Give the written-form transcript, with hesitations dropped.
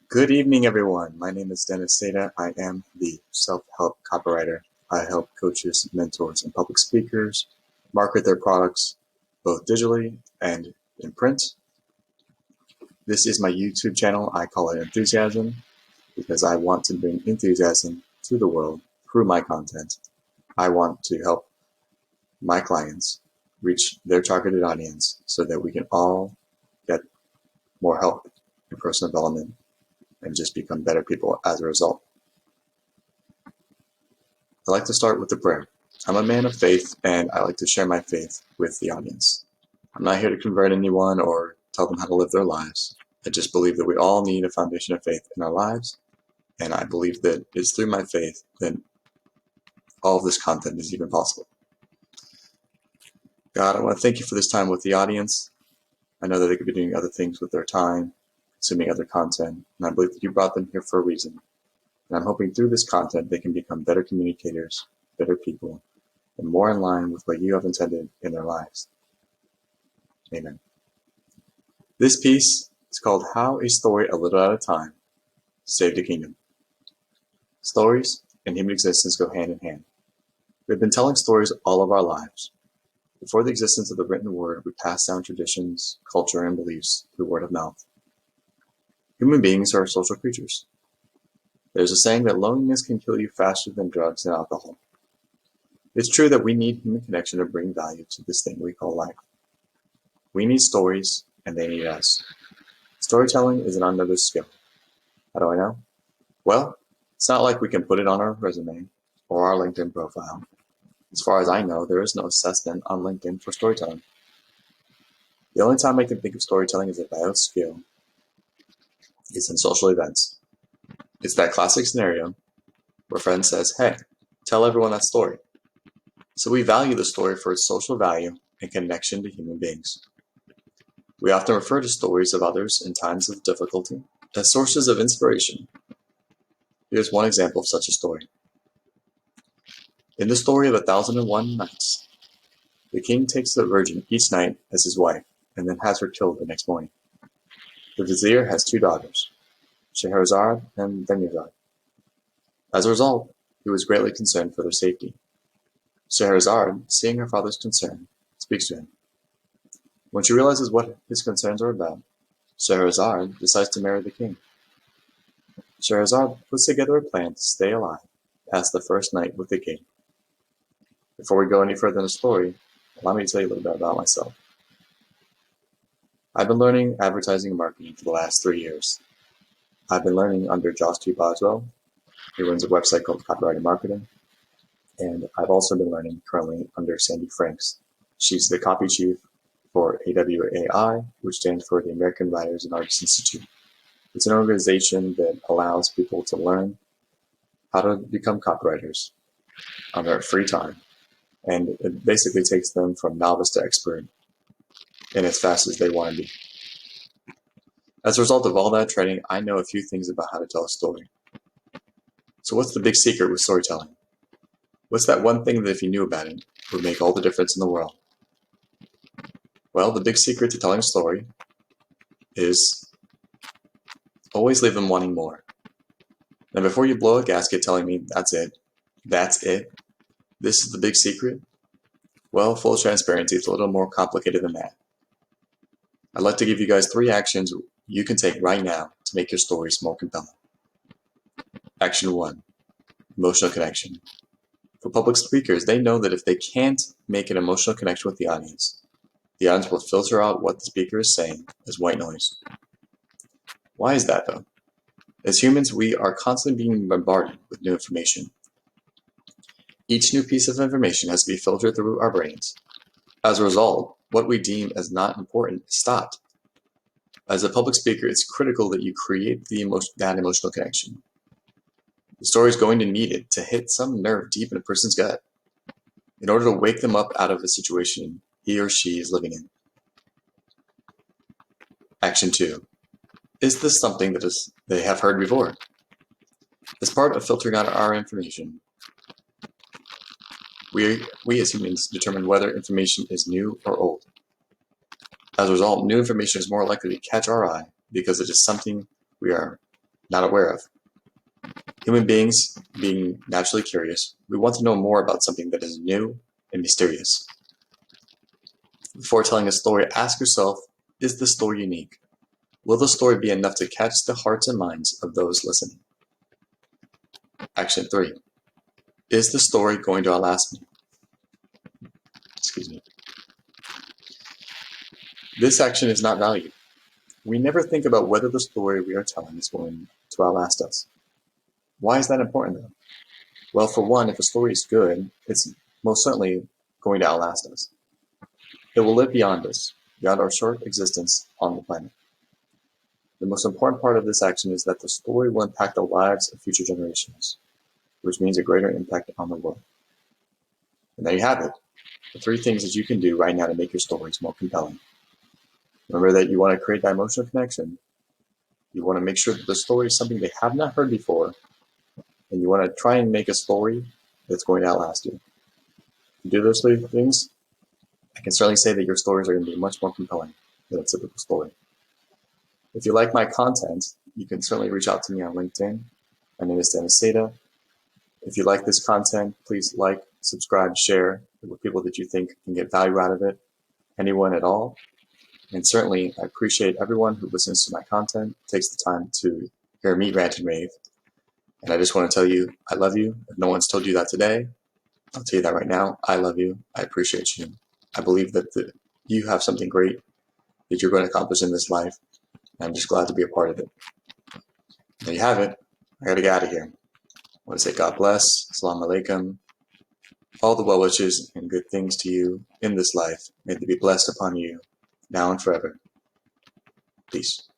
Good evening, everyone. My name is Dennis Seda. I am the self-help copywriter. I help coaches, mentors, and public speakers market their products both digitally and in print. This is my YouTube channel. I call it Enthusiasm because I want to bring enthusiasm to the world through my content. I want to help my clients reach their targeted audience so that we can all get more help in personal development and just become better people as a result. I like to start with a prayer. I'm a man of faith, and I like to share my faith with the audience. I'm not here to convert anyone or tell them how to live their lives. I just believe that we all need a foundation of faith in our lives, and I believe that it's through my faith that all of this content is even possible. God, I want to thank you for this time with the audience. I know that they could be doing other things with their time, consuming other content, and I believe that you brought them here for a reason. And I'm hoping through this content they can become better communicators, better people, and more in line with what you have intended in their lives. Amen. This piece is called How a Story a Little at a Time Saved a Kingdom. Stories and human existence go hand in hand. We've been telling stories all of our lives. Before the existence of the written word, we pass down traditions, culture, and beliefs through word of mouth. Human beings are social creatures. There's a saying that loneliness can kill you faster than drugs and alcohol. It's true that we need human connection to bring value to this thing we call life. We need stories, and they need us. Storytelling is an unnoticed skill. How do I know? Well, it's not like we can put it on our resume or our LinkedIn profile. As far as I know, there is no assessment on LinkedIn for storytelling. The only time I can think of storytelling as a valid skill is in social events. It's that classic scenario where a friend says, "Hey, tell everyone that story." So we value the story for its social value and connection to human beings. We often refer to stories of others in times of difficulty as sources of inspiration. Here's one example of such a story. In the story of 1001 Nights, the king takes the virgin each night as his wife and then has her killed the next morning. The vizier has two daughters, Scheherazade and Dunyazad. As a result, he was greatly concerned for their safety. Scheherazade, seeing her father's concern, speaks to him. When she realizes what his concerns are about, Scheherazade decides to marry the king. Scheherazade puts together a plan to stay alive past the first night with the king. Before we go any further in the story, allow me to tell you a little bit about myself. I've been learning advertising and marketing for the last 3 years. I've been learning under Josh T. Boswell. He runs a website called Copywriter Marketing. And I've also been learning currently under Sandy Franks. She's the copy chief for AWAI, which stands for the American Writers and Artists Institute. It's an organization that allows people to learn how to become copywriters on their free time. And it basically takes them from novice to expert in as fast as they want to be. As a result of all that training, I know a few things about how to tell a story. So what's the big secret with storytelling? What's that one thing that if you knew about it would make all the difference in the world? Well, the big secret to telling a story is always leave them wanting more. Now, before you blow a gasket telling me that's it, this is the big secret, well, full transparency, it's a little more complicated than that. I'd like to give you guys 3 actions you can take right now to make your stories more compelling. Action 1, emotional connection. For public speakers, they know that if they can't make an emotional connection with the audience will filter out what the speaker is saying as white noise. Why is that, though? As humans, we are constantly being bombarded with new information. Each new piece of information has to be filtered through our brains. As a result, what we deem as not important is stopped. As a public speaker, it's critical that you create that emotional connection. The story is going to need it to hit some nerve deep in a person's gut in order to wake them up out of the situation he or she is living in. Action 2. Is this something that they have heard before? As part of filtering out our information, we as humans determine whether information is new or old. As a result, new information is more likely to catch our eye because it is something we are not aware of. Human beings, being naturally curious, we want to know more about something that is new and mysterious. Before telling a story, ask yourself, is the story unique? Will the story be enough to catch the hearts and minds of those listening? Action 3. Is the story going to outlast me? Excuse me. This action is not valued. We never think about whether the story we are telling is going to outlast us. Why is that important though? Well, for one, if a story is good, it's most certainly going to outlast us. It will live beyond us, beyond our short existence on the planet. The most important part of this action is that the story will impact the lives of future generations, which means a greater impact on the world. And there you have it, the 3 things that you can do right now to make your stories more compelling. Remember that you want to create that emotional connection. You want to make sure that the story is something they have not heard before, and you want to try and make a story that's going to outlast you. If you do those 3 things, I can certainly say that your stories are going to be much more compelling than a typical story. If you like my content, you can certainly reach out to me on LinkedIn. My name is Dennis Seda. If you like this content, please like, subscribe, share with people that you think can get value out of it, anyone at all. And certainly, I appreciate everyone who listens to my content, takes the time to hear me rant and rave. And I just want to tell you, I love you. If no one's told you that today, I'll tell you that right now. I love you. I appreciate you. I believe that you have something great that you're going to accomplish in this life. And I'm just glad to be a part of it. There you have it. I got to get out of here. I want to say God bless, Assalamu alaikum, all the well wishes and good things to you in this life. May they be blessed upon you now and forever. Peace.